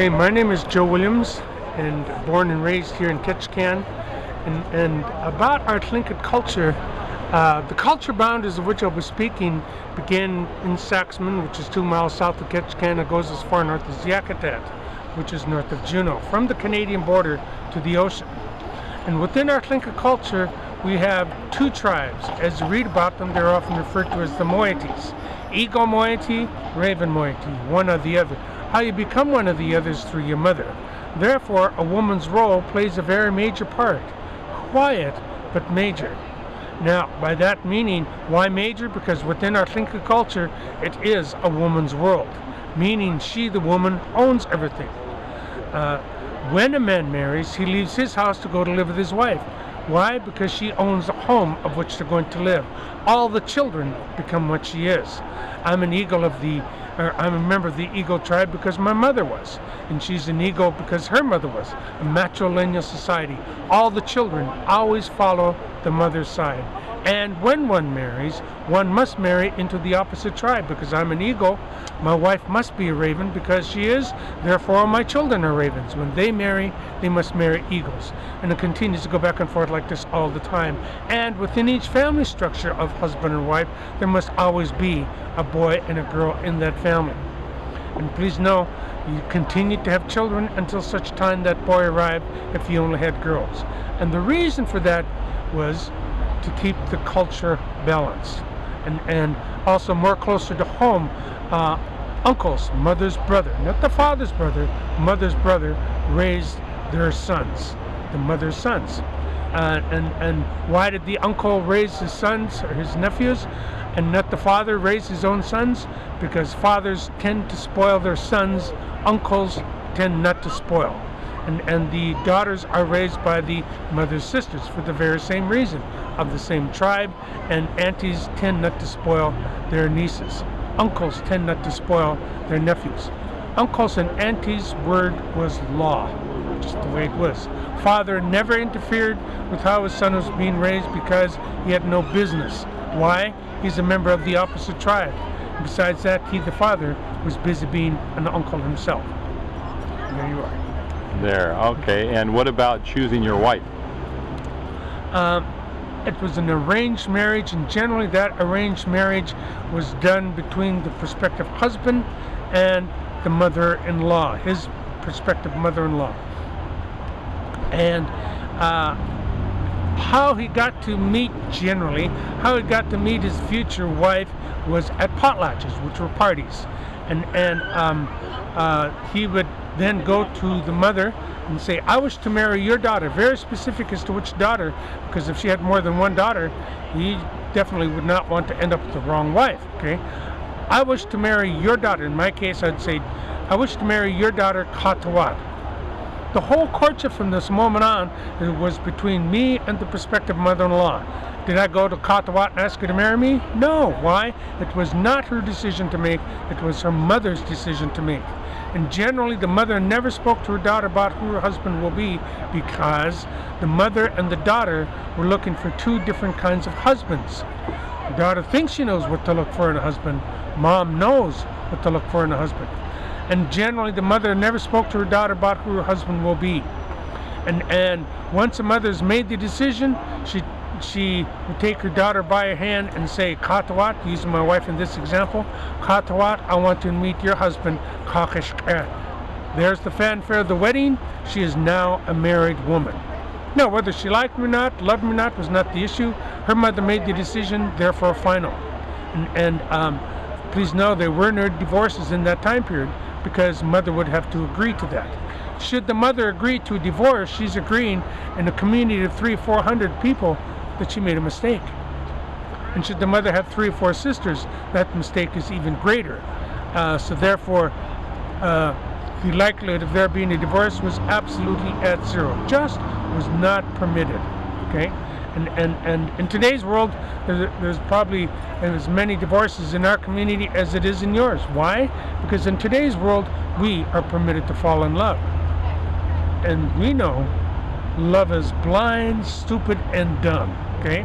Okay, my name is Joe Williams, and born and raised here in Ketchikan. And about our Tlingit culture, the culture boundaries of which I'll be speaking begin in Saxman, which is 2 miles south of Ketchikan. It goes as far north as Yakutat, which is north of Juneau, from the Canadian border to the ocean. And within our Tlingit culture, we have 2 tribes. As you read about them, they're often referred to as the moieties. Eagle moiety, raven moiety, one or the other. How you become one of the others through your mother. Therefore, a woman's role plays a very major part. Quiet, but major. Now, by that meaning, why major? Because within our Tlingit culture, it is a woman's world, meaning she, the woman, owns everything. When a man marries, he leaves his house to go to live with his wife. Why? Because she owns the home of which they're going to live. All the children become what she is. I'm a member of the Eagle tribe because my mother was, and she's an Eagle because her mother was. A matrilineal society. All the children always follow the mother's side. And when one marries, one must marry into the opposite tribe. Because I'm an Eagle, my wife must be a raven because she is, therefore all my children are ravens. When they marry, they must marry eagles. And it continues to go back and forth like this all the time. And within each family structure of husband and wife, there must always be a boy and a girl in that family. And please know, you continue to have children until such time that boy arrived if you only had girls. And the reason for that was to keep the culture balanced. And also more closer to home, uncles, mother's brother, not the father's brother, mother's brother, raised their sons, the mother's sons. And why did the uncle raise his sons or his nephews and not the father raise his own sons? Because fathers tend to spoil their sons, uncles tend not to spoil. And the daughters are raised by the mother's sisters for the very same reason, of the same tribe, and aunties tend not to spoil their nieces. Uncles tend not to spoil their nephews. Uncles and aunties' word was law, just the way it was. Father never interfered with how his son was being raised because he had no business. Why? He's a member of the opposite tribe. Besides that, he, the father, was busy being an uncle himself. And there you are. There, okay. And what about choosing your wife? It was an arranged marriage, and generally that arranged marriage was done between the prospective husband and the mother-in-law, his prospective mother-in-law. And how he got to meet, generally, how he got to meet his future wife was at potlatches, which were parties. And he would then go to the mother and say, I wish to marry your daughter. Very specific as to which daughter, because if she had more than one daughter, he definitely would not want to end up with the wrong wife. Okay, I wish to marry your daughter. In my case, I'd say, I wish to marry your daughter, Katawat. The whole courtship from this moment on, it was between me and the prospective mother-in-law. Did I go to Katawat and ask her to marry me? No. Why? It was not her decision to make. It was her mother's decision to make. And generally, the mother never spoke to her daughter about who her husband will be because the mother and the daughter were looking for 2 different kinds of husbands. The daughter thinks she knows what to look for in a husband. Mom knows what to look for in a husband. And generally, the mother never spoke to her daughter about who her husband will be. And once a mother's made the decision, she would take her daughter by her hand and say, Katawat, using my wife in this example, Katawat, I want to meet your husband, Kakishka. There's the fanfare of the wedding. She is now a married woman. Now, whether she liked me or not, loved me or not, was not the issue. Her mother made the decision, therefore final. And please know there were no divorces in that time period because mother would have to agree to that. Should the mother agree to a divorce, she's agreeing in a community of 300-400 people that she made a mistake. And should the mother have 3 or 4 sisters, that mistake is even greater. So therefore, the likelihood of there being a divorce was absolutely at 0. Just was not permitted. Okay, and in today's world, there's probably as many divorces in our community as it is in yours. Why? Because in today's world, we are permitted to fall in love. And we know love is blind, stupid, and dumb. Okay?